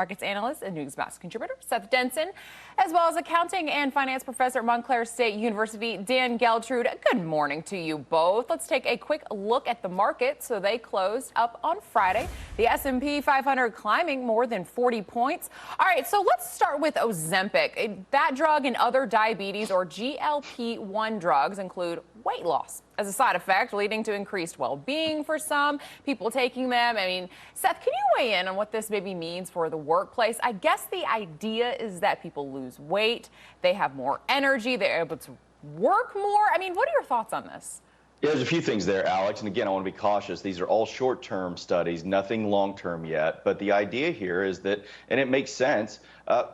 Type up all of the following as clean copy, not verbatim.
Markets analyst and NewsMax contributor Seth Denson, as well as accounting and finance professor at Montclair State University, Dan Geltrude. Good morning to you both. Let's take a quick look at the market. So they closed up on Friday. The S&P 500 climbing more than 40 points. All right, so let's start with Ozempic. That drug and other diabetes or GLP-1 drugs include weight loss as a side effect, leading to increased well-being for some people taking them. I mean, Seth, can you weigh in on what this maybe means for the workplace? I guess the idea is that people lose weight, they have more energy, they're able to work more. I mean, what are your thoughts on this? Yeah, there's a few things there, Alex. And again, I want to be cautious. These are all short-term studies, nothing long-term yet. But the idea here is that, and it makes sense,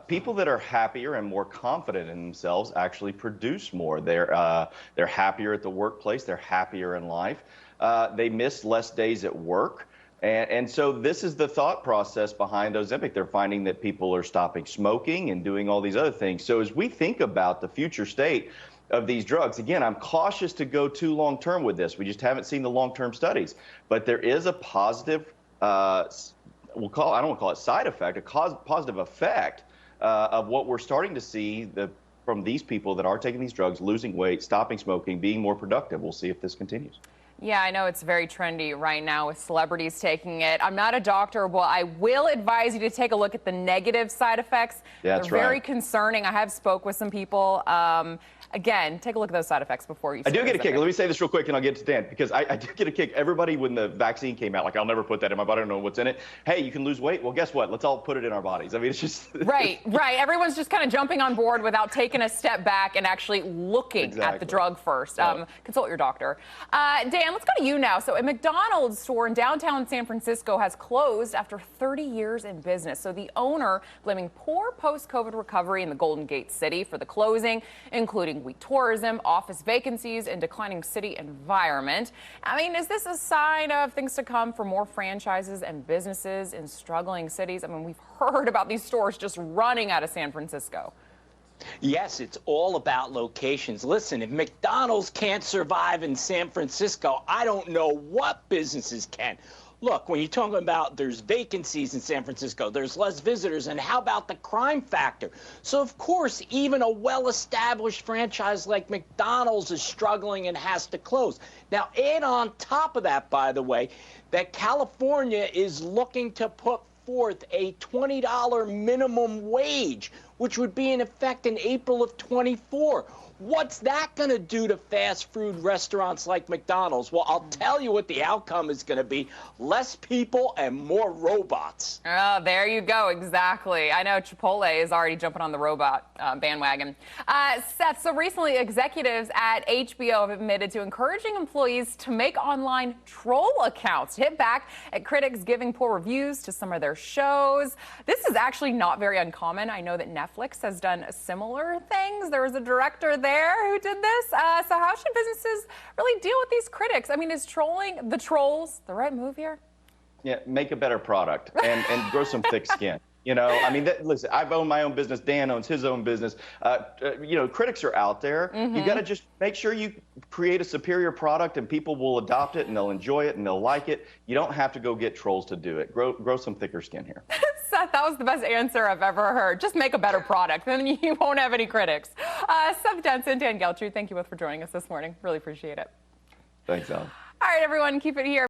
people that are happier and more confident in themselves actually produce more. They're happier at the workplace. They're happier in life. They miss less days at work. And so this is the thought process behind Ozempic. They're finding that people are stopping smoking and doing all these other things. So as we think about the future state of these drugs, again, I'm cautious to go too long-term with this. We just haven't seen the long-term studies. But there is a positive, I don't want to call it side effect, a positive effect of what we're starting to see from these people that are taking these drugs, losing weight, stopping smoking, being more productive. We'll see if this continues. Yeah, I know it's very trendy right now with celebrities taking it. I'm not a doctor, but I will advise you to take a look at the negative side effects. Yeah, that's They're very right. concerning. I have spoke with some people. Again, take a look at those side effects before you. I do get a kick. Let me say this real quick, and I'll get to Dan, because I do get a kick. Everybody, when the vaccine came out, like, I'll never put that in my body. I don't know what's in it. Hey, you can lose weight. Well, guess what? Let's all put it in our bodies. I mean, it's just right. Everyone's just kind of jumping on board without taking a step back and actually looking at the drug first. Consult your doctor. Dan, let's go to you now. So a McDonald's store in downtown San Francisco has closed after 30 years in business. So the owner blaming poor post-COVID recovery in the Golden Gate City for the closing, including weak tourism, office vacancies, and declining city environment. I mean, is this a sign of things to come for more franchises and businesses in struggling cities? I mean, we've heard about these stores just running out of San Francisco. Yes, it's all about locations. Listen, if McDonald's can't survive in San Francisco, I don't know what businesses can. Look, when you're talking about there's vacancies in San Francisco, there's less visitors, and how about the crime factor? So, of course, even a well-established franchise like McDonald's is struggling and has to close. Now, add on top of that, by the way, that California is looking to put forth a $20 minimum wage, which would be in effect in April of 24. What's that going to do to fast food restaurants like McDonald's? Well, I'll tell you what the outcome is going to be. Less people and more robots. Oh, there you go. Exactly. I know Chipotle is already jumping on the robot bandwagon. Seth, so recently executives at HBO have admitted to encouraging employees to make online troll accounts to hit back at critics giving poor reviews to some of their shows. This is actually not very uncommon. I know that Netflix has done similar things. There was a director there who did this. So how should businesses really deal with these critics? I mean, is trolling the trolls the right move here? Yeah, make a better product and grow some thick skin. You know, I mean, listen, I've owned my own business. Dan owns his own business. You know, critics are out there. You got to just make sure you create a superior product and people will adopt it and they'll enjoy it and they'll like it. You don't have to go get trolls to do it. Grow some thicker skin here. Seth, that was the best answer I've ever heard. Just make a better product, then you won't have any critics. Seth Denson, Dan Geltrude, thank you both for joining us this morning. Really appreciate it. Thanks, Alan. All right, everyone, keep it here.